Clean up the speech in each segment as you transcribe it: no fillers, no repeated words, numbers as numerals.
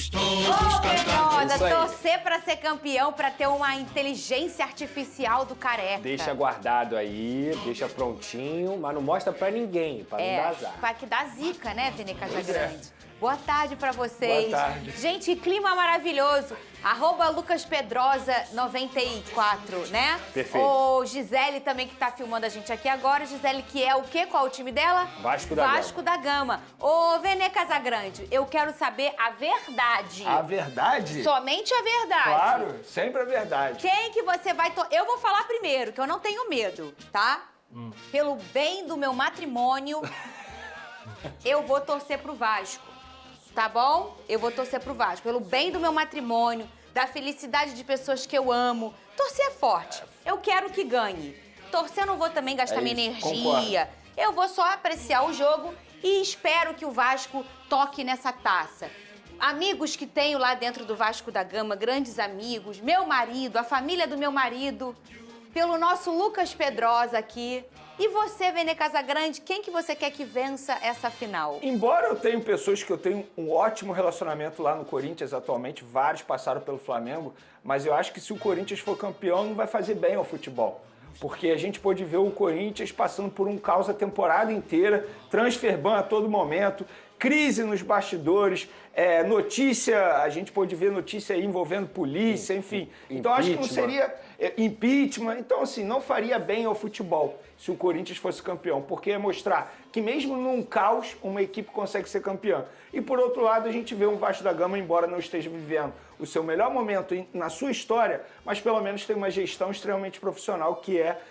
todos cantar. Fernanda, torcer pra ser campeão, pra ter uma inteligência artificial do Careca. Deixa guardado aí, deixa prontinho, mas não mostra pra ninguém, pra não dar azar. Pra que dá zica, né, Vene Casagrande? Boa tarde pra vocês. Boa tarde. Gente, clima maravilhoso. @LucasPedrosa94, né? Perfeito. O Gisele também que tá filmando a gente aqui agora. Gisele que é o quê? Qual é o time dela? Vasco da Gama. Vasco da Gama. Ô, Vene Casagrande, eu quero saber a verdade. A verdade? Somente a verdade. Claro, sempre a verdade. Quem que você vai... Eu vou falar primeiro, que eu não tenho medo, tá? Pelo bem do meu matrimônio, eu vou torcer pro Vasco. Tá bom? Eu vou torcer pro Vasco. Pelo bem do meu matrimônio, da felicidade de pessoas que eu amo. Torcer é forte. Eu quero que ganhe. Torcer eu não vou também gastar minha energia. Eu vou só apreciar o jogo e espero que o Vasco toque nessa taça. Amigos que tenho lá dentro do Vasco da Gama, grandes amigos, meu marido, a família do meu marido, pelo nosso Lucas Pedrosa aqui. E você, Vene Casagrande, quem que você quer que vença essa final? Embora eu tenha pessoas que eu tenho um ótimo relacionamento lá no Corinthians atualmente, vários passaram pelo Flamengo, mas eu acho que se o Corinthians for campeão, não vai fazer bem ao futebol. Porque a gente pode ver o Corinthians passando por um caos a temporada inteira, transfer ban a todo momento, crise nos bastidores, notícia, a gente pode ver notícia aí envolvendo polícia, enfim. Então acho que não seria impeachment, então assim, não faria bem ao futebol se o Corinthians fosse campeão, porque é mostrar que mesmo num caos, uma equipe consegue ser campeã. E por outro lado, a gente vê um Vasco da Gama, embora não esteja vivendo o seu melhor momento na sua história, mas pelo menos tem uma gestão extremamente profissional, que é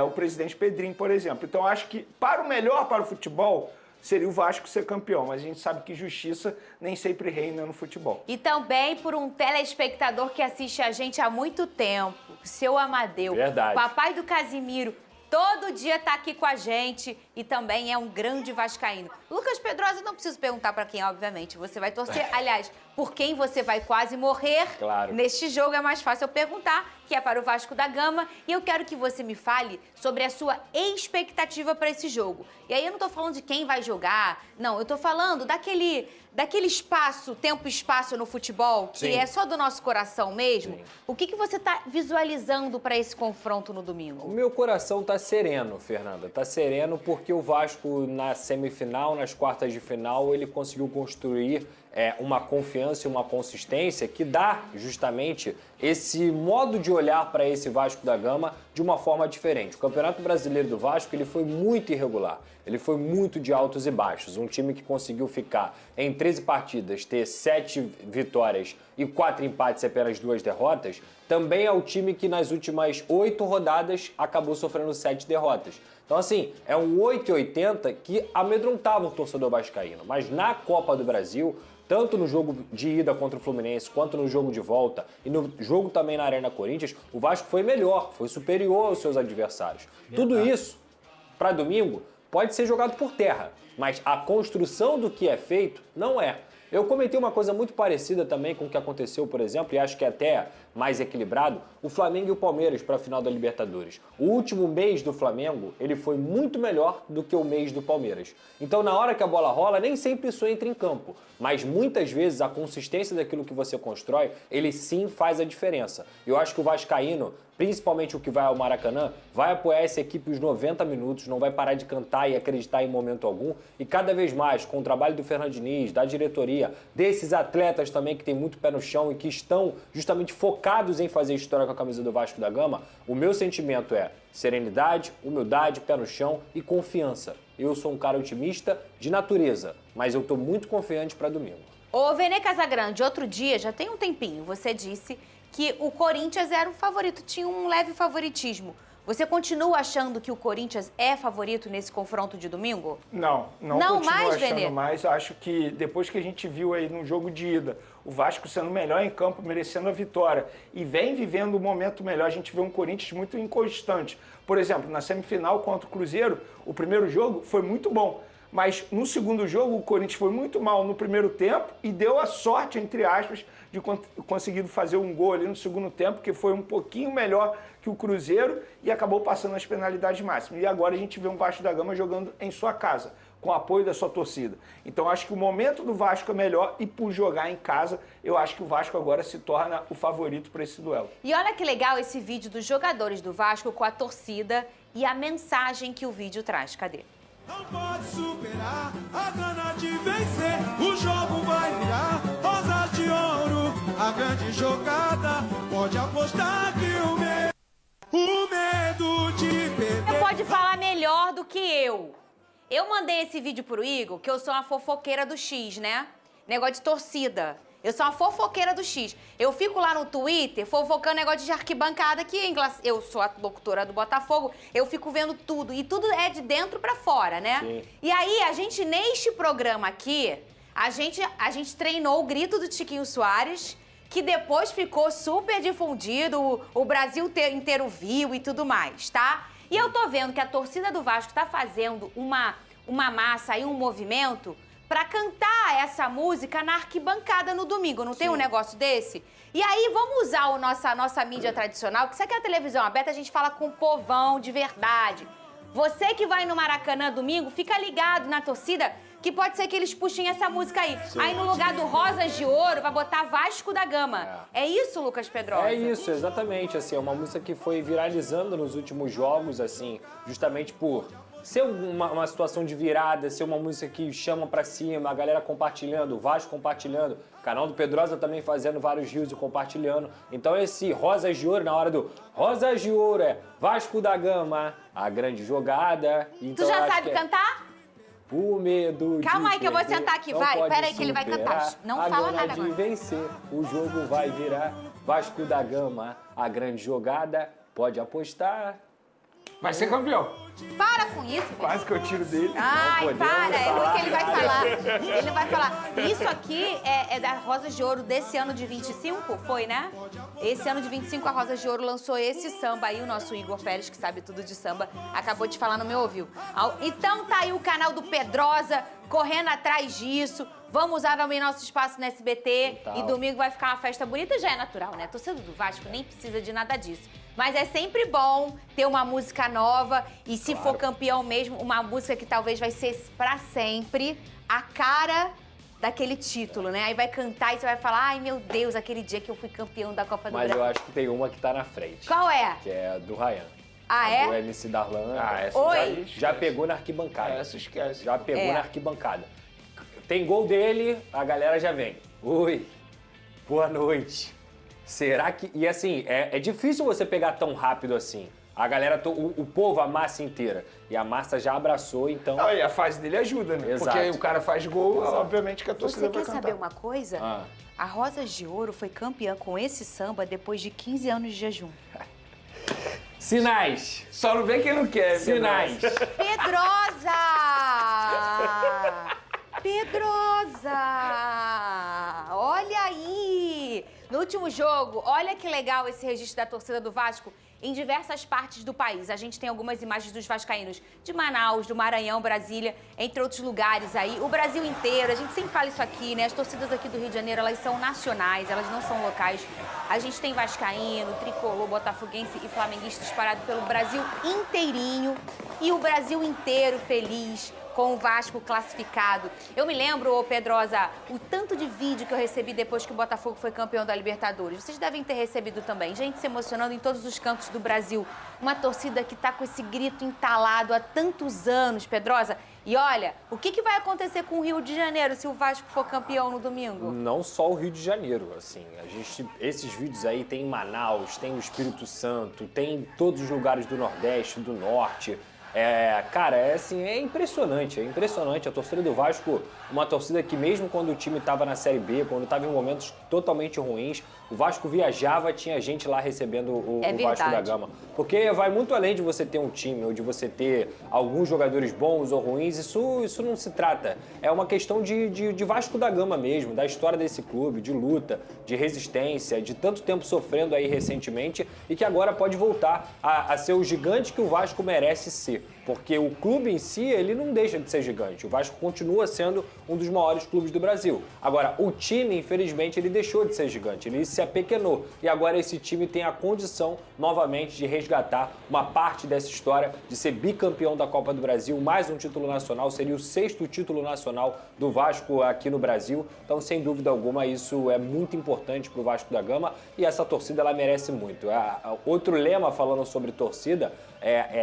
o presidente Pedrinho, por exemplo. Então acho que para o melhor para o futebol, seria o Vasco ser campeão, mas a gente sabe que justiça nem sempre reina no futebol. E também por um telespectador que assiste a gente há muito tempo, seu Amadeu. Verdade. Papai do Casimiro, todo dia tá aqui com a gente e também é um grande vascaíno. Lucas Pedrosa, não preciso perguntar pra quem, obviamente. Você vai torcer, aliás, por quem você vai quase morrer. Claro. Neste jogo é mais fácil eu perguntar, que é para o Vasco da Gama. E eu quero que você me fale sobre a sua expectativa para esse jogo. E aí eu não tô falando de quem vai jogar, não. Eu tô falando daquele espaço, tempo e espaço no futebol, que Sim. é só do nosso coração mesmo. Sim. O que você tá visualizando para esse confronto no O domingo? meu coração tá sereno, Fernanda. Tá sereno porque o Vasco na semifinal, nas quartas de final, ele conseguiu construir uma confiança e uma consistência que dá justamente esse modo de olhar para esse Vasco da Gama de uma forma diferente. O Campeonato Brasileiro do Vasco ele foi muito irregular, ele foi muito de altos e baixos. Um time que conseguiu ficar em 13 partidas, ter 7 vitórias e 4 empates e apenas 2 derrotas, também é o time que nas últimas 8 rodadas acabou sofrendo 7 derrotas. Então assim, é um 8,80 que amedrontava o torcedor vascaíno. Mas na Copa do Brasil, tanto no jogo de ida contra o Fluminense, quanto no jogo de volta e no jogo também na Arena Corinthians, o Vasco foi melhor, foi superior aos seus adversários. Tudo isso, para domingo, pode ser jogado por terra, mas a construção do que é feito não é. Eu comentei uma coisa muito parecida também com o que aconteceu, por exemplo, e acho que é até mais equilibrado, o Flamengo e o Palmeiras para a final da Libertadores. O último mês do Flamengo, ele foi muito melhor do que o mês do Palmeiras. Então, na hora que a bola rola, nem sempre isso entra em campo, mas muitas vezes a consistência daquilo que você constrói, ele sim faz a diferença. Eu acho que o vascaíno, principalmente o que vai ao Maracanã, vai apoiar essa equipe os 90 minutos, não vai parar de cantar e acreditar em momento algum. E cada vez mais, com o trabalho do Fernando Diniz, da diretoria, desses atletas também que tem muito pé no chão e que estão justamente focados em fazer história com a camisa do Vasco da Gama, o meu sentimento é serenidade, humildade, pé no chão e confiança. Eu sou um cara otimista de natureza, mas eu estou muito confiante para domingo. Ô, Vene Casagrande, outro dia, já tem um tempinho, você disse que o Corinthians era o favorito, tinha um leve favoritismo. Você continua achando que o Corinthians é favorito nesse confronto de domingo? Não continuo mais, achando Vene? mais. Acho que depois que a gente viu aí no jogo de ida, o Vasco sendo melhor em campo, merecendo a vitória, e vem vivendo um momento melhor, a gente vê um Corinthians muito inconstante. Por exemplo, na semifinal contra o Cruzeiro, o primeiro jogo foi muito bom. Mas no segundo jogo, o Corinthians foi muito mal no primeiro tempo e deu a sorte, entre aspas, de conseguir fazer um gol ali no segundo tempo, que foi um pouquinho melhor que o Cruzeiro e acabou passando as penalidades máximas. E agora a gente vê um Vasco da Gama jogando em sua casa, com o apoio da sua torcida. Então acho que o momento do Vasco é melhor e por jogar em casa, eu acho que o Vasco agora se torna o favorito para esse duelo. E olha que legal esse vídeo dos jogadores do Vasco com a torcida e a mensagem que o vídeo traz. Cadê? Não pode superar a gana de vencer. O jogo vai virar rosa de ouro. A grande jogada pode apostar que o medo de perder. Você pode falar melhor do que eu. Eu mandei esse vídeo pro Igor, que eu sou uma fofoqueira do X, né? Negócio de torcida. Eu sou uma fofoqueira do X. Eu fico lá no Twitter fofocando negócio de arquibancada, que eu sou a locutora do Botafogo, eu fico vendo tudo. E tudo é de dentro pra fora, né? Sim. E aí, a gente, neste programa aqui, a gente treinou o grito do Tiquinho Soares, que depois ficou super difundido, o Brasil inteiro viu e tudo mais, tá? E eu tô vendo que a torcida do Vasco tá fazendo uma massa e um movimento pra cantar essa música na arquibancada no domingo. Não tem um negócio desse? E aí, vamos usar a nossa mídia tradicional, que isso aqui é a televisão aberta, a gente fala com o povão de verdade. Você que vai no Maracanã domingo, fica ligado na torcida, que pode ser que eles puxem essa música aí. Sim. Aí no lugar do Rosas de Ouro, vai botar Vasco da Gama. É isso, Lucas Pedrosa? É isso, exatamente. Assim, é uma música que foi viralizando nos últimos jogos, assim, justamente por ser uma situação de virada, ser uma música que chama pra cima, a galera compartilhando, o Vasco compartilhando, o canal do Pedrosa também fazendo vários rios e compartilhando. Então esse Rosas de Ouro, na hora do Rosas de Ouro, é Vasco da Gama, a grande jogada. Então, tu já sabe cantar? O medo de Calma aí que eu vou perder, sentar aqui, não vai. pode Pera aí que ele vai cantar. Não a fala gana nada de agora. vencer, o jogo vai virar. Vasco da Gama, a grande jogada, pode apostar. Vai ser campeão. Para com isso, velho. Quase que eu tiro dele. Ai, podemos para, é falar o que ele vai nada. falar. Ele não vai falar. Isso aqui é da Rosas de Ouro desse ano de 25, foi, né? Esse ano de 25, a Rosas de Ouro lançou esse samba aí, o nosso Igor Pérez, que sabe tudo de samba, acabou de falar no meu ouvido. Então tá aí o canal do Pedrosa, correndo atrás disso. Vamos usar também nosso espaço no SBT. Total. E domingo vai ficar uma festa bonita, já é natural, né? Torcida do Vasco nem precisa de nada disso. Mas é sempre bom ter uma música nova e, se for campeão mesmo, uma música que talvez vai ser pra sempre a cara daquele título, né? Aí vai cantar e você vai falar, ai meu Deus, aquele dia que eu fui campeão da Copa do Mas Brasil. eu acho que tem uma que tá na frente. Qual é? Que é a do Ryan. Ah, A é? do MC Darlan. essa Oi? Já pegou na arquibancada. Essa esquece. Já pegou É. na arquibancada. Tem gol dele, a galera já vem. Oi, boa noite. Será que... E assim, é difícil você pegar tão rápido assim. A galera, o povo, a massa inteira. E a massa já abraçou, então... Não, e a fase dele ajuda, né? Exato. Porque aí o cara faz gol, obviamente que a torcida Você vai quer cantar. saber uma coisa? Ah. A Rosas de Ouro foi campeã com esse samba depois de 15 anos de jejum. Sinais! Só não vê quem não quer. Sinais! Pedrosa! Pedrosa! Olha aí! No último jogo, olha que legal esse registro da torcida do Vasco em diversas partes do país. A gente tem algumas imagens dos vascaínos de Manaus, do Maranhão, Brasília, entre outros lugares aí. O Brasil inteiro, a gente sempre fala isso aqui, né? As torcidas aqui do Rio de Janeiro, elas são nacionais, elas não são locais. A gente tem vascaíno, tricolor, botafoguense e flamenguista espalhado pelo Brasil inteirinho. E o Brasil inteiro feliz com o Vasco classificado. Eu me lembro, ô Pedrosa, o tanto de vídeo que eu recebi depois que o Botafogo foi campeão da Libertadores. Vocês devem ter recebido também. Gente se emocionando em todos os cantos do Brasil. Uma torcida que tá com esse grito entalado há tantos anos, Pedrosa. E olha, o que vai acontecer com o Rio de Janeiro se o Vasco for campeão no domingo? Não só o Rio de Janeiro, assim, esses vídeos aí tem em Manaus, tem no Espírito Santo, tem em todos os lugares do Nordeste, do Norte. Cara, é impressionante. A torcida do Vasco, uma torcida que mesmo quando o time estava na Série B, quando estava em momentos totalmente ruins, o Vasco viajava, tinha gente lá recebendo o Vasco da Gama. Porque vai muito além de você ter um time ou de você ter alguns jogadores bons ou ruins, isso não se trata. É uma questão de Vasco da Gama mesmo, da história desse clube, de luta, de resistência, de tanto tempo sofrendo aí recentemente e que agora pode voltar a ser o gigante que o Vasco merece ser. Porque o clube em si, ele não deixa de ser gigante. O Vasco continua sendo um dos maiores clubes do Brasil. Agora, o time, infelizmente, ele deixou de ser gigante, ele se apequenou. E agora esse time tem a condição, novamente, de resgatar uma parte dessa história, de ser bicampeão da Copa do Brasil, mais um título nacional, seria o 6º título nacional do Vasco aqui no Brasil. Então, sem dúvida alguma, isso é muito importante para o Vasco da Gama e essa torcida, ela merece muito. Outro lema falando sobre torcida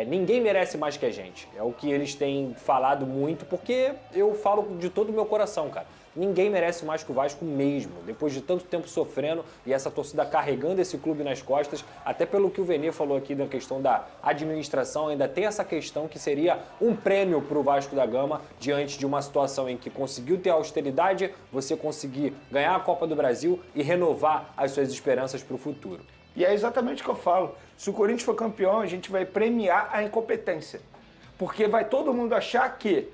ninguém merece mais que a gente. É o que eles têm falado muito, porque eu falo de todo o meu coração, cara. Ninguém merece mais que o Vasco mesmo, depois de tanto tempo sofrendo e essa torcida carregando esse clube nas costas, até pelo que o Vene falou aqui da questão da administração, ainda tem essa questão que seria um prêmio para o Vasco da Gama diante de uma situação em que conseguiu ter austeridade, você conseguir ganhar a Copa do Brasil e renovar as suas esperanças para o futuro. E é exatamente o que eu falo. Se o Corinthians for campeão, a gente vai premiar a incompetência. Porque vai todo mundo achar que,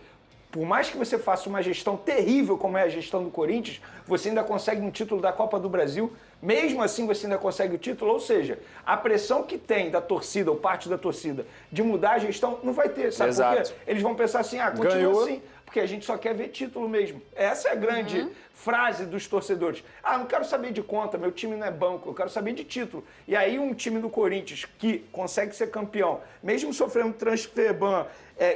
por mais que você faça uma gestão terrível como é a gestão do Corinthians, você ainda consegue um título da Copa do Brasil, mesmo assim você ainda consegue o título, ou seja, a pressão que tem da torcida, ou parte da torcida, de mudar a gestão, não vai ter, sabe por quê? Eles vão pensar assim, continua assim, porque a gente só quer ver título mesmo. Essa é a grande frase dos torcedores. Não quero saber de conta, meu time não é banco, eu quero saber de título. E aí um time do Corinthians que consegue ser campeão, mesmo sofrendo transfer ban,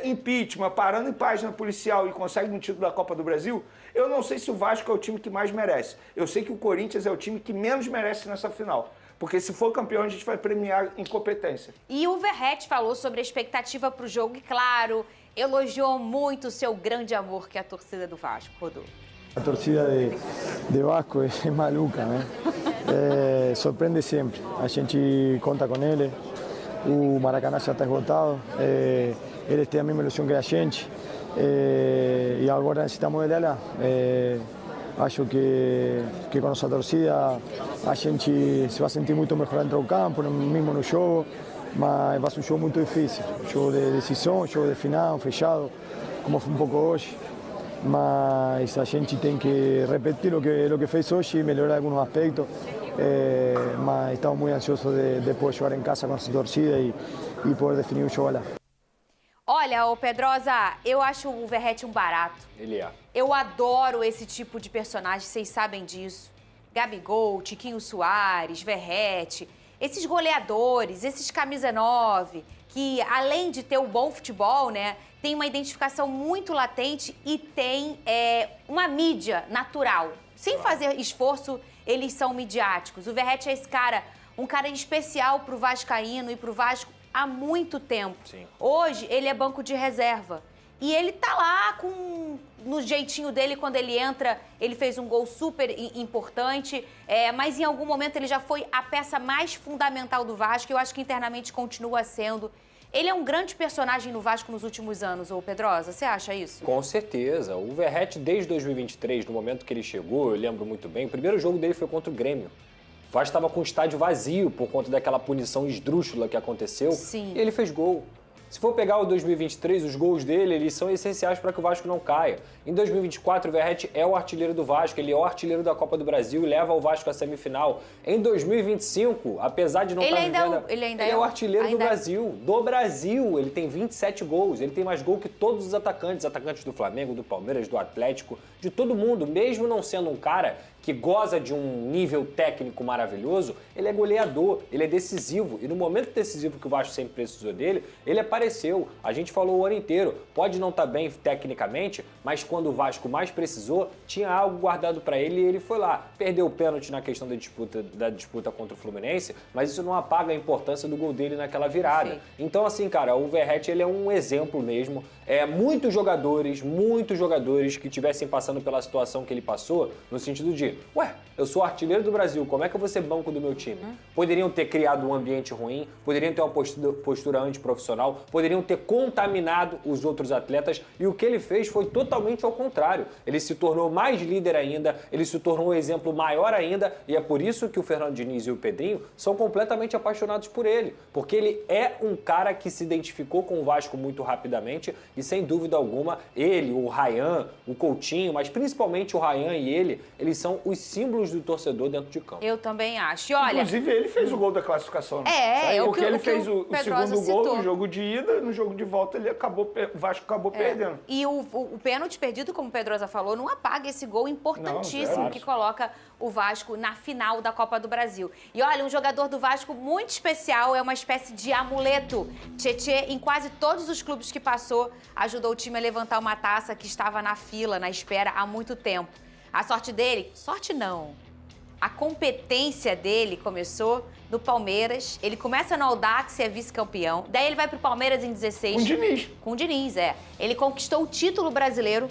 impeachment, parando em página policial e consegue um título da Copa do Brasil, eu não sei se o Vasco é o time que mais merece. Eu sei que o Corinthians é o time que menos merece nessa final. Porque se for campeão, a gente vai premiar incompetência. E o Verratti falou sobre a expectativa para o jogo e, claro, elogiou muito o seu grande amor, que é a torcida do Vasco, Rodolfo. A torcida de Vasco é maluca, né? Surpreende sempre. A gente conta com ele. O Maracanã já está esgotado. Eles têm a mesma ilusão que a gente. E agora necessitamos dele lá. Acho que com nossa torcida a gente se vai sentir muito melhor dentro do campo, mesmo no jogo. Mas vai ser um jogo muito difícil. Jogo de decisão, jogo de final, fechado, como foi um pouco hoje. Mas a gente tem que repetir o que fez hoje e melhorar alguns aspectos. Mas estamos muito ansiosos de poder jogar em casa com essa torcida e poder definir o jogo lá. Olha, ô Pedrosa, eu acho o Verratti um barato. Ele é. Eu adoro esse tipo de personagem, vocês sabem disso. Gabigol, Tiquinho Soares, Verratti, esses goleadores, esses camisa 9, que além de ter o bom futebol, né, tem uma identificação muito latente e tem uma mídia natural. Sem fazer esforço, eles são midiáticos. O Verratti é esse cara, um cara especial pro vascaíno e pro Vasco há muito tempo. Sim. Hoje, ele é banco de reserva. E ele tá lá no jeitinho dele, quando ele entra, ele fez um gol super importante, mas em algum momento ele já foi a peça mais fundamental do Vasco, e eu acho que internamente continua sendo. Ele é um grande personagem no Vasco nos últimos anos, ô Pedrosa, você acha isso? Com certeza. O Verratti, desde 2023, no momento que ele chegou, eu lembro muito bem, o primeiro jogo dele foi contra o Grêmio. O Vasco estava com o estádio vazio por conta daquela punição esdrúxula que aconteceu. Sim. E ele fez gol. Se for pegar o 2023, os gols dele, eles são essenciais para que o Vasco não caia. Em 2024, o Verratti é o artilheiro do Vasco, ele é o artilheiro da Copa do Brasil e leva o Vasco à semifinal. Em 2025, apesar de não estar vivendo... Ele é o artilheiro do Brasil. Ele tem 27 gols, ele tem mais gol que todos os atacantes do Flamengo, do Palmeiras, do Atlético, de todo mundo. Mesmo não sendo um cara que goza de um nível técnico maravilhoso, ele é goleador, ele é decisivo. E no momento decisivo que o Vasco sempre precisou dele, ele apareceu. A gente falou o ano inteiro, pode não estar bem tecnicamente, mas quando o Vasco mais precisou, tinha algo guardado para ele e ele foi lá. Perdeu o pênalti na questão da disputa contra o Fluminense, mas isso não apaga a importância do gol dele naquela virada. Sim. Então, assim, cara, o Verratti, ele é um exemplo mesmo. Muitos jogadores que tivessem passando pela situação que ele passou, no sentido de, eu sou artilheiro do Brasil, como é que eu vou ser banco do meu time? Poderiam ter criado um ambiente ruim, poderiam ter uma postura antiprofissional, poderiam ter contaminado os outros atletas, e o que ele fez foi totalmente ao contrário. Ele se tornou mais líder ainda, ele se tornou um exemplo maior ainda, e é por isso que o Fernando Diniz e o Pedrinho são completamente apaixonados por ele, porque ele é um cara que se identificou com o Vasco muito rapidamente, e sem dúvida alguma, ele, o Ryan, o Coutinho, mas principalmente o Ryan e ele, eles são os símbolos do torcedor dentro de campo. Eu também acho. E olha... Inclusive, ele fez o gol da classificação. Né? o Porque que ele o fez o Pedrosa segundo gol citou. no jogo de ida, no jogo de volta o Vasco acabou perdendo. E o pênalti perdido, como o Pedrosa falou, não apaga esse gol importantíssimo Não, que coloca o Vasco na final da Copa do Brasil. E olha, um jogador do Vasco muito especial, é uma espécie de amuleto. Tietê, em quase todos os clubes que passou, ajudou o time a levantar uma taça que estava na fila, na espera, há muito tempo. A sorte dele? Sorte não. A competência dele começou no Palmeiras. Ele começa no Audax e é vice-campeão. Daí ele vai pro Palmeiras em 16. Com o Diniz. Com o Diniz, é. Ele conquistou o título brasileiro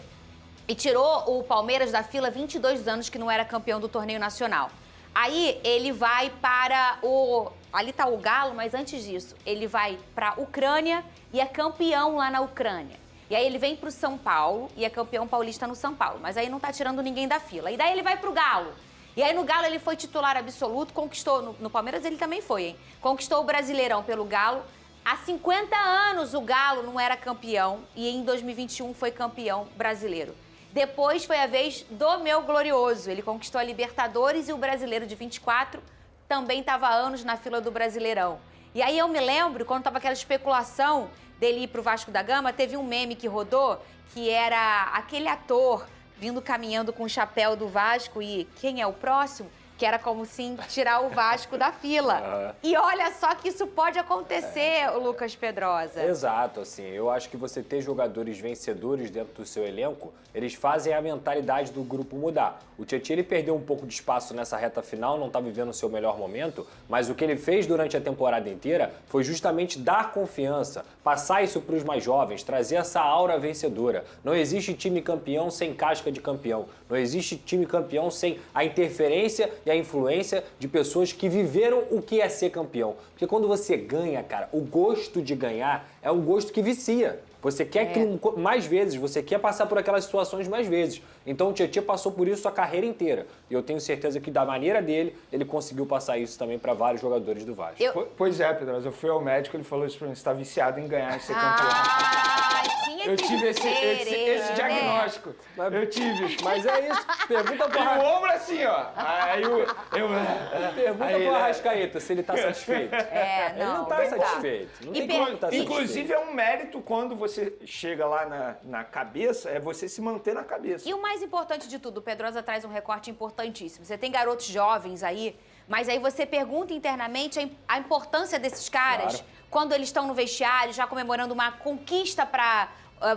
e tirou o Palmeiras da fila 22 anos que não era campeão do torneio nacional. Aí ele vai para o... Ali tá o Galo, mas antes disso, ele vai pra Ucrânia e é campeão lá na Ucrânia. E aí ele vem pro São Paulo e é campeão paulista no São Paulo. Mas aí não tá tirando ninguém da fila. E daí ele vai pro Galo. E aí no Galo ele foi titular absoluto, conquistou... No Palmeiras ele também foi, hein? Conquistou o Brasileirão pelo Galo. Há 50 anos o Galo não era campeão e em 2021 foi campeão brasileiro. Depois foi a vez do meu glorioso. Ele conquistou a Libertadores e o Brasileiro de 24 também estava há anos na fila do Brasileirão. E aí eu me lembro, quando estava aquela especulação dele ir pro Vasco da Gama, teve um meme que rodou, que era aquele ator vindo caminhando com o chapéu do Vasco e quem é o próximo? Que era como sim tirar o Vasco da fila. E olha só que isso pode acontecer, Lucas Pedrosa. Exato, assim, eu acho que você ter jogadores vencedores dentro do seu elenco, eles fazem a mentalidade do grupo mudar. O Tietê, ele perdeu um pouco de espaço nessa reta final, não está vivendo o seu melhor momento, mas o que ele fez durante a temporada inteira foi justamente dar confiança, passar isso para os mais jovens, trazer essa aura vencedora. Não existe time campeão sem casca de campeão, não existe time campeão sem a interferência e a influência de pessoas que viveram o que é ser campeão. Porque quando você ganha, cara, o gosto de ganhar é um gosto que vicia. Você quer aquilo mais vezes, você quer passar por aquelas situações mais vezes. Então o Tietê passou por isso a carreira inteira. E eu tenho certeza que da maneira dele, ele conseguiu passar isso também para vários jogadores do Vasco. Pois é, Pedrosa, eu fui ao médico, ele falou isso pra mim, você tá viciado em ganhar e ser campeão. Tinha Eu que tive ser, esse diagnóstico. Eu tive. Mas é isso. Pergunta E para o ombro assim, ó. Aí Pergunta pro Arrascaeta se ele tá satisfeito. Ele não tá verdade. satisfeito. Não tem como tá satisfeito. Inclusive, é um mérito quando você chega lá na cabeça, é você se manter na cabeça. E o mais importante de tudo, o Pedrosa traz um recorte importantíssimo. Você tem garotos jovens aí, mas aí você pergunta internamente a importância desses caras, quando eles estão no vestiário, já comemorando uma conquista para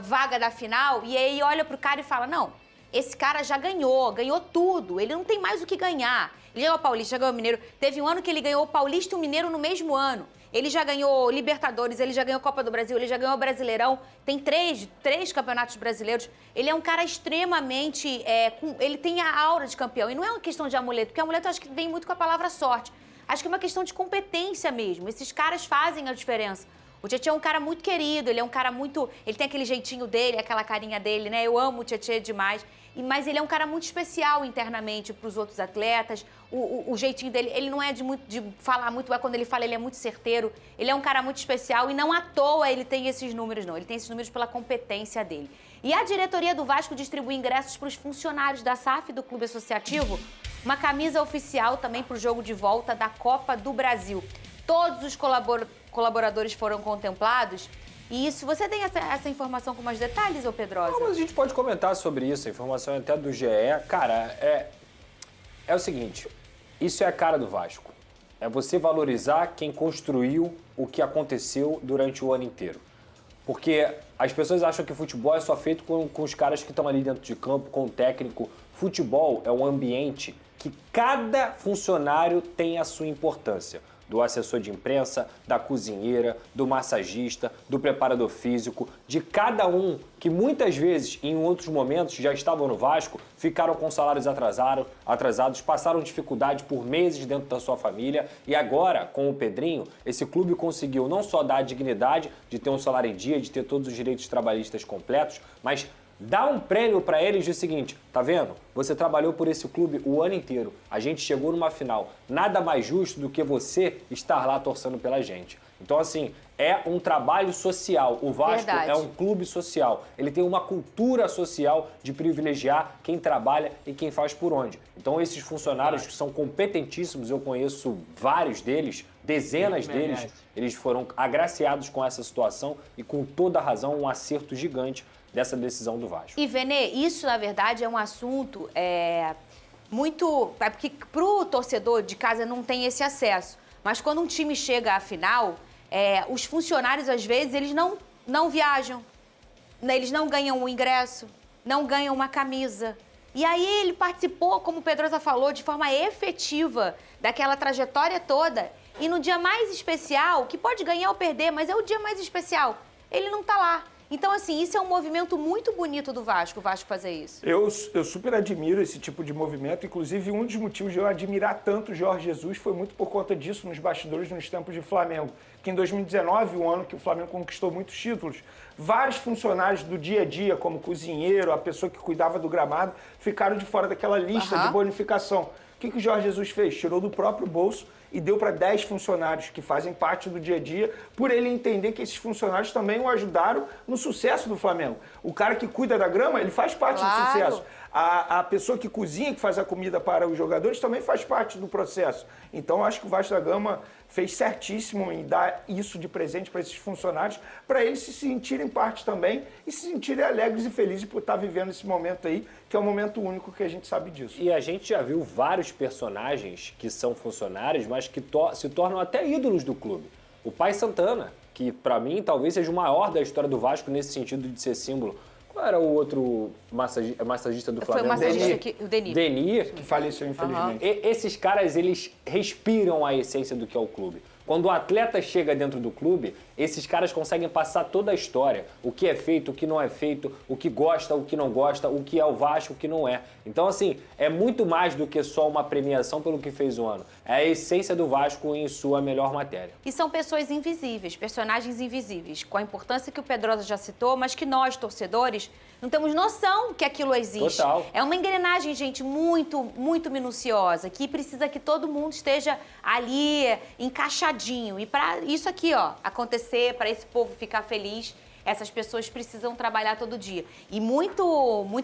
vaga da final, e aí olha pro cara e fala, não, esse cara já ganhou tudo, ele não tem mais o que ganhar. Ele ganhou o Paulista, já ganhou o Mineiro. Teve um ano que ele ganhou o Paulista e o Mineiro no mesmo ano. Ele já ganhou Libertadores, ele já ganhou Copa do Brasil, ele já ganhou Brasileirão. Tem três campeonatos brasileiros. Ele é um cara extremamente... ele tem a aura de campeão. E não é uma questão de amuleto, porque amuleto eu acho que vem muito com a palavra sorte. Acho que é uma questão de competência mesmo. Esses caras fazem a diferença. O Tietê é um cara muito querido, ele é um cara muito... Ele tem aquele jeitinho dele, aquela carinha dele, né? Eu amo o Tietê demais. Mas ele é um cara muito especial internamente para os outros atletas. O jeitinho dele, ele não é de falar muito, quando ele fala, ele é muito certeiro. Ele é um cara muito especial e não à toa ele tem esses números, não. Ele tem esses números pela competência dele. E a diretoria do Vasco distribui ingressos para os funcionários da SAF, do Clube Associativo, uma camisa oficial também para o jogo de volta da Copa do Brasil. Todos os colaboradores foram contemplados. E isso, você tem essa informação com mais detalhes, ô Pedrosa? Não, mas a gente pode comentar sobre isso, a informação até do GE. Cara, é o seguinte, isso é a cara do Vasco. É você valorizar quem construiu o que aconteceu durante o ano inteiro. Porque as pessoas acham que futebol é só feito com os caras que estão ali dentro de campo, com o técnico. Futebol é um ambiente que cada funcionário tem a sua importância. Do assessor de imprensa, da cozinheira, do massagista, do preparador físico, de cada um que muitas vezes, em outros momentos, já estavam no Vasco, ficaram com salários atrasados, passaram dificuldade por meses dentro da sua família e agora, com o Pedrinho, esse clube conseguiu não só dar a dignidade de ter um salário em dia, de ter todos os direitos trabalhistas completos, mas dá um prêmio para eles de seguinte, tá vendo? Você trabalhou por esse clube o ano inteiro, a gente chegou numa final, nada mais justo do que você estar lá torcendo pela gente. Então, assim, é um trabalho social. O Vasco Verdade. é um clube social. Ele tem uma cultura social de privilegiar quem trabalha e quem faz por onde. Então, esses funcionários que são competentíssimos, eu conheço vários deles, dezenas deles, eles foram agraciados com essa situação e, com toda a razão, um acerto gigante dessa decisão do Vasco. E, Vene, isso, na verdade, é um assunto muito... É porque pro torcedor de casa não tem esse acesso. Mas quando um time chega à final, os funcionários, às vezes, eles não viajam. Eles não ganham um ingresso, não ganham uma camisa. E aí ele participou, como o Pedrosa falou, de forma efetiva daquela trajetória toda. E no dia mais especial, que pode ganhar ou perder, mas é o dia mais especial, ele não tá lá. Então, assim, isso é um movimento muito bonito do Vasco, o Vasco fazer isso. Eu super admiro esse tipo de movimento. Inclusive, um dos motivos de eu admirar tanto o Jorge Jesus foi muito por conta disso nos bastidores, nos tempos de Flamengo. Que em 2019, o ano que o Flamengo conquistou muitos títulos, vários funcionários do dia a dia, como cozinheiro, a pessoa que cuidava do gramado, ficaram de fora daquela lista de bonificação. O que o Jorge Jesus fez? Tirou do próprio bolso e deu para 10 funcionários que fazem parte do dia a dia, por ele entender que esses funcionários também o ajudaram no sucesso do Flamengo. O cara que cuida da grama, ele faz parte do sucesso. A pessoa que cozinha, que faz a comida para os jogadores, também faz parte do processo. Então, eu acho que o Vasco da Gama fez certíssimo em dar isso de presente para esses funcionários, para eles se sentirem parte também e se sentirem alegres e felizes por estar vivendo esse momento aí, que é um momento único que a gente sabe disso. E a gente já viu vários personagens que são funcionários, mas que se tornam até ídolos do clube. O Pai Santana, que para mim talvez seja o maior da história do Vasco nesse sentido de ser símbolo. Qual era o outro massagista do Flamengo? Foi o massagista, o Denis. Denis. Que faleceu, infelizmente. Esses caras, eles respiram a essência do que é o clube. Quando o atleta chega dentro do clube, esses caras conseguem passar toda a história. O que é feito, o que não é feito, o que gosta, o que não gosta, o que é o Vasco, o que não é. Então, assim, é muito mais do que só uma premiação pelo que fez o ano. É a essência do Vasco em sua melhor matéria. E são pessoas invisíveis, personagens invisíveis, com a importância que o Pedrosa já citou, mas que nós, torcedores, não temos noção que aquilo existe. Total. É uma engrenagem, gente, muito, muito minuciosa, que precisa que todo mundo esteja ali encaixadinho. E para isso aqui, ó, acontecer, para esse povo ficar feliz, essas pessoas precisam trabalhar todo dia. E muita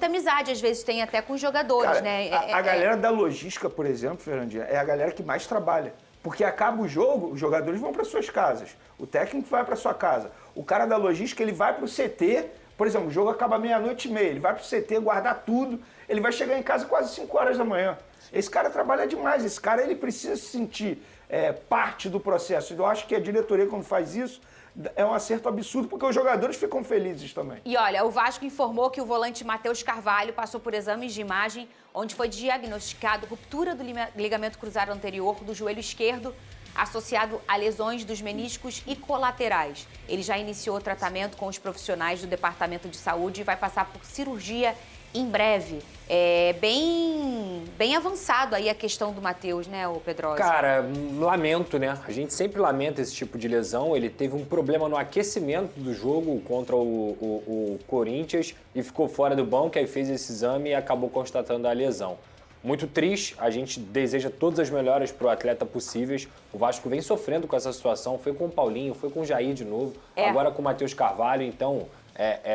amizade, às vezes, tem até com os jogadores, Cara, né? A galera da logística, por exemplo, Fernandinha, é a galera que mais trabalha. Porque acaba o jogo, os jogadores vão para suas casas. O técnico vai para sua casa. O cara da logística, ele vai para o CT. Por exemplo, o jogo acaba 00:30, ele vai para o CT guardar tudo, ele vai chegar em casa quase 5 horas da manhã. Esse cara trabalha demais, esse cara ele precisa se sentir parte do processo. Eu acho que a diretoria, quando faz isso, é um acerto absurdo, porque os jogadores ficam felizes também. E olha, o Vasco informou que o volante Matheus Carvalho passou por exames de imagem, onde foi diagnosticado ruptura do ligamento cruzado anterior do joelho esquerdo, associado a lesões dos meniscos e colaterais. Ele já iniciou o tratamento com os profissionais do Departamento de Saúde e vai passar por cirurgia em breve. É bem avançado aí a questão do Matheus, né, o Pedrosa? Cara, lamento, né? A gente sempre lamenta esse tipo de lesão. Ele teve um problema no aquecimento do jogo contra o Corinthians e ficou fora do banco, aí fez esse exame e acabou constatando a lesão. Muito triste, a gente deseja todas as melhoras para o atleta possíveis. O Vasco vem sofrendo com essa situação, foi com o Paulinho, foi com o Jair de novo, agora com o Matheus Carvalho, então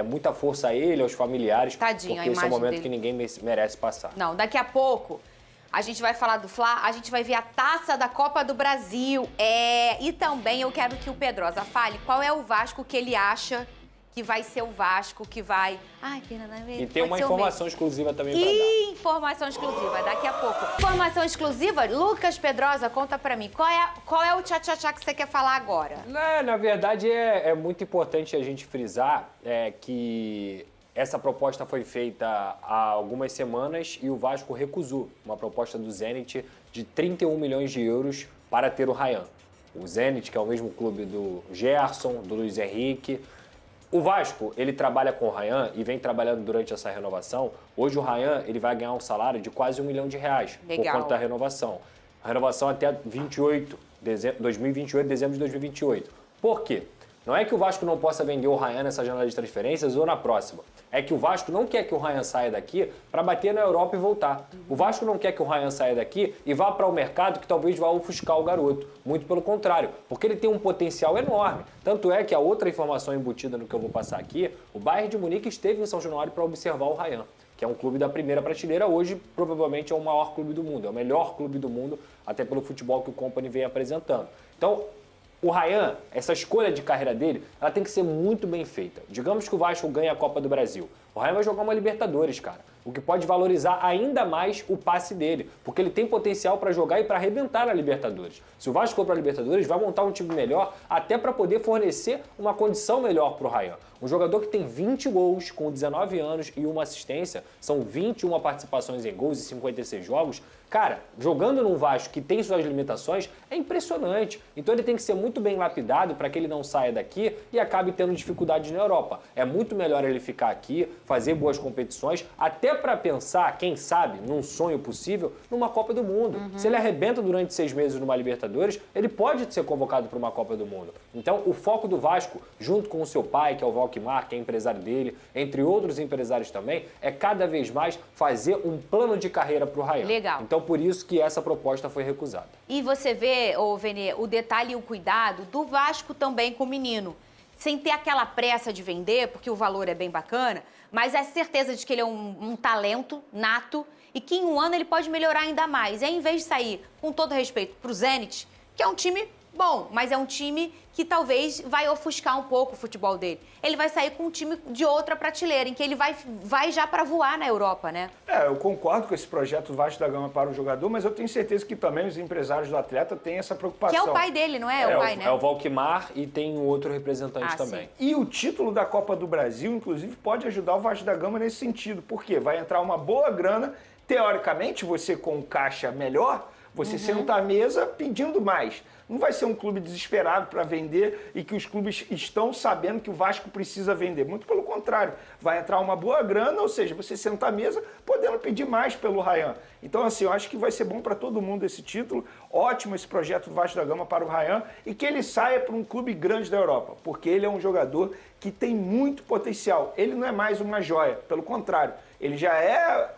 muita força a ele, aos familiares, tadinho, porque esse é um momento que ninguém merece passar. Não, daqui a pouco a gente vai falar do Fla, a gente vai ver a taça da Copa do Brasil. E também eu quero que o Pedrosa fale qual é o Vasco que ele acha que vai ser o Vasco, que vai... Ai, Fernanda, e tem uma informação exclusiva também para dar. Informação exclusiva, daqui a pouco. Informação exclusiva, Lucas Pedrosa, conta pra mim, qual é o tchá-tchá-tchá que você quer falar agora? Na verdade, é muito importante a gente frisar que essa proposta foi feita há algumas semanas e o Vasco recusou uma proposta do Zenit de 31 milhões de euros para ter o Ryan. O Zenit, que é o mesmo clube do Gerson, do Luiz Henrique. O Vasco, ele trabalha com o Ryan e vem trabalhando durante essa renovação. Hoje o Ryan, ele vai ganhar um salário de quase R$1 milhão por conta da renovação. A renovação até 2028, dezembro de 2028. Por quê? Não é que o Vasco não possa vender o Ryan nessa janela de transferências ou na próxima. É que o Vasco não quer que o Ryan saia daqui para bater na Europa e voltar. O Vasco não quer que o Ryan saia daqui e vá para o mercado que talvez vá ofuscar o garoto. Muito pelo contrário, porque ele tem um potencial enorme. Tanto é que a outra informação embutida no que eu vou passar aqui, o Bayern de Munique esteve em São Januário para observar o Ryan, que é um clube da primeira prateleira, hoje provavelmente é o maior clube do mundo, é o melhor clube do mundo, até pelo futebol que o Company vem apresentando. Então, o Ryan, essa escolha de carreira dele, ela tem que ser muito bem feita. Digamos que o Vasco ganha a Copa do Brasil. O Ryan vai jogar uma Libertadores, cara. O que pode valorizar ainda mais o passe dele, porque ele tem potencial para jogar e para arrebentar na Libertadores. Se o Vasco for para a Libertadores, vai montar um time melhor, até para poder fornecer uma condição melhor para o Ryan. Um jogador que tem 20 gols com 19 anos e uma assistência, são 21 participações em gols e 56 jogos. Cara, jogando num Vasco que tem suas limitações, é impressionante. Então ele tem que ser muito bem lapidado para que ele não saia daqui e acabe tendo dificuldades na Europa. É muito melhor ele ficar aqui, fazer boas competições, até para pensar, quem sabe, num sonho possível, numa Copa do Mundo. Se ele arrebenta durante 6 meses numa Libertadores, ele pode ser convocado para uma Copa do Mundo. Então o foco do Vasco, junto com o seu pai, que é o Valquimar, que é empresário dele, entre outros empresários também, é cada vez mais fazer um plano de carreira para o Ryan. Legal. Então por isso que essa proposta foi recusada. E você vê, ô Vene, o detalhe e o cuidado do Vasco também com o menino. Sem ter aquela pressa de vender, porque o valor é bem bacana, mas é certeza de que ele é um talento nato e que em um ano ele pode melhorar ainda mais. E aí, em vez de sair, com todo respeito, para o Zenit, que é um time bom, mas é um time que talvez vai ofuscar um pouco o futebol dele. Ele vai sair com um time de outra prateleira, em que ele vai já para voar na Europa, né? Eu concordo com esse projeto Vasco da Gama para o jogador, mas eu tenho certeza que também os empresários do atleta têm essa preocupação. Que é o pai dele, não é? É o Valquimar e tem um outro representante também. Sim. E o título da Copa do Brasil, inclusive, pode ajudar o Vasco da Gama nesse sentido. Por quê? Vai entrar uma boa grana, teoricamente, você com um caixa melhor, você senta à mesa pedindo mais. Não vai ser um clube desesperado para vender e que os clubes estão sabendo que o Vasco precisa vender. Muito pelo contrário, vai entrar uma boa grana, ou seja, você senta à mesa podendo pedir mais pelo Ryan. Então, assim, eu acho que vai ser bom para todo mundo esse título. Ótimo esse projeto do Vasco da Gama para o Ryan e que ele saia para um clube grande da Europa, porque ele é um jogador que tem muito potencial. Ele não é mais uma joia, pelo contrário, ele já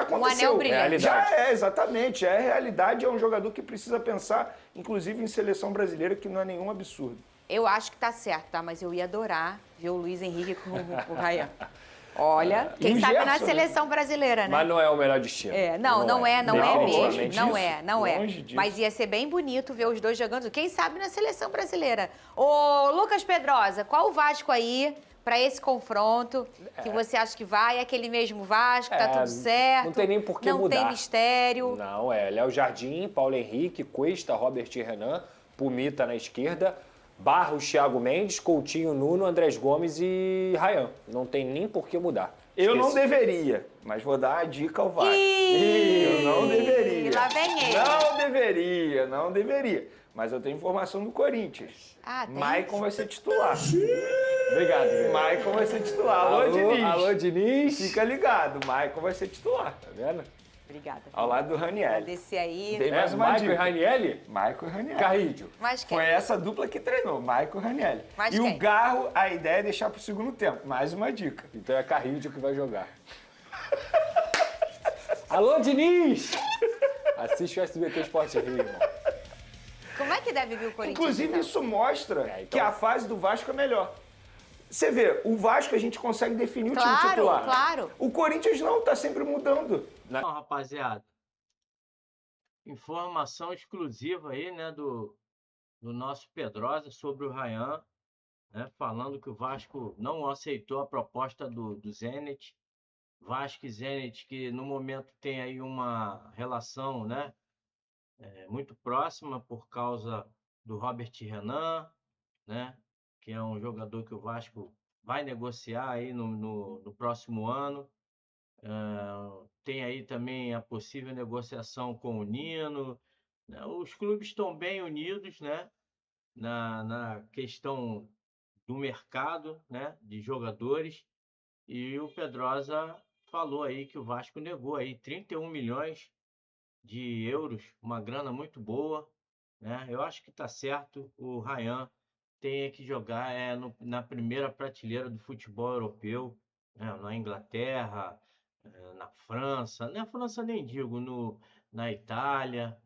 aconteceu. Um anel brilhante. Já é, exatamente. Já é realidade, é um jogador que precisa pensar, inclusive, em seleção brasileira, que não é nenhum absurdo. Eu acho que tá certo, tá? Mas eu ia adorar ver o Luiz Henrique com o Ryan. Olha, quem sabe na seleção brasileira, né? Mas não é o melhor destino. Não é mesmo. Não é. Longe disso. Mas ia ser bem bonito ver os dois jogando. Quem sabe na seleção brasileira. Ô, Lucas Pedrosa, qual o Vasco aí para esse confronto que você acha que vai? É aquele mesmo Vasco, tá tudo certo? Não tem nem por que mudar. Não tem mistério. Não, Léo Jardim, Paulo Henrique, Cuesta, Robert e Renan, Pumita na esquerda, Barros, Thiago Mendes, Coutinho, Nuno, Andrés Gomes e Ryan. Não tem nem por que mudar. Eu não deveria, mas vou dar a dica ao Vasco. Eu não deveria. Lá vem ele. Não deveria. Mas eu tenho informação do Corinthians. Tem? Maicon vai ser titular. Obrigado, velho. Maicon vai ser titular. Alô, Diniz. Alô, Diniz. Fica ligado, Maicon vai ser titular. Tá vendo? Obrigada. Ao lado do Ranieri. Descer aí. Tem mais uma Maicon e dica. Ranieri? Maicon e Ranieri. Carrídio. Mas quem? Foi essa dupla que treinou, Maicon e Ranieri. Mas e quem? o Garro, a ideia é deixar pro segundo tempo. Mais uma dica. Então é Carrídio que vai jogar. Alô, Diniz! Assiste o SBT Esporte Rio, irmão. Como é que deve vir o Corinthians? Inclusive, então? isso mostra então- que a fase do Vasco é melhor. Você vê, o Vasco a gente consegue definir o time Claro, titular. claro. O Corinthians não, tá sempre mudando. Não, rapaziada. Informação exclusiva aí, né, do nosso Pedrosa sobre o Ryan, né, falando que o Vasco não aceitou a proposta do Zenit. Vasco e Zenit, que no momento tem aí uma relação, né, muito próxima por causa do Robert Renan, né, que é um jogador que o Vasco vai negociar aí no próximo ano. Tem aí também a possível negociação com o Nino, né? Os clubes estão bem unidos, né, na questão do mercado, né, de jogadores, e o Pedrosa falou aí que o Vasco negou aí 31 milhões de euros, uma grana muito boa, né? Eu acho que está certo, o Ryan tenha que jogar na primeira prateleira do futebol europeu, né? Na Inglaterra, na França. Na França nem digo, na Itália,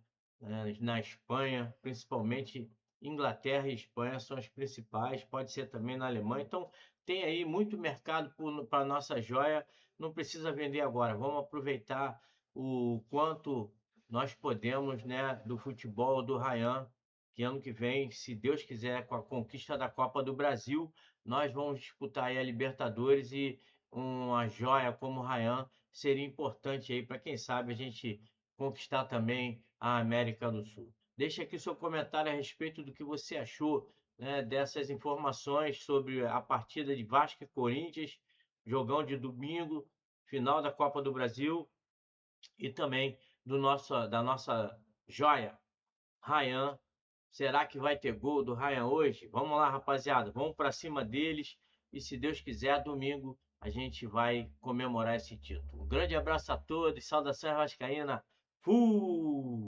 na Espanha, principalmente Inglaterra e Espanha são as principais, pode ser também na Alemanha. Então tem aí muito mercado para a nossa joia, não precisa vender agora, vamos aproveitar o quanto nós podemos, né, do futebol do Ryan, que ano que vem, se Deus quiser, com a conquista da Copa do Brasil, nós vamos disputar aí a Libertadores e uma joia como o Ryan seria importante aí para quem sabe a gente conquistar também a América do Sul. Deixa aqui seu comentário a respeito do que você achou, né, dessas informações sobre a partida de Vasco e Corinthians, jogão de domingo, final da Copa do Brasil e também da nossa joia, Ryan. Será que vai ter gol do Ryan hoje? Vamos lá, rapaziada, vamos para cima deles e se Deus quiser, domingo a gente vai comemorar esse título. Um grande abraço a todos, saudações vascaína. Fui!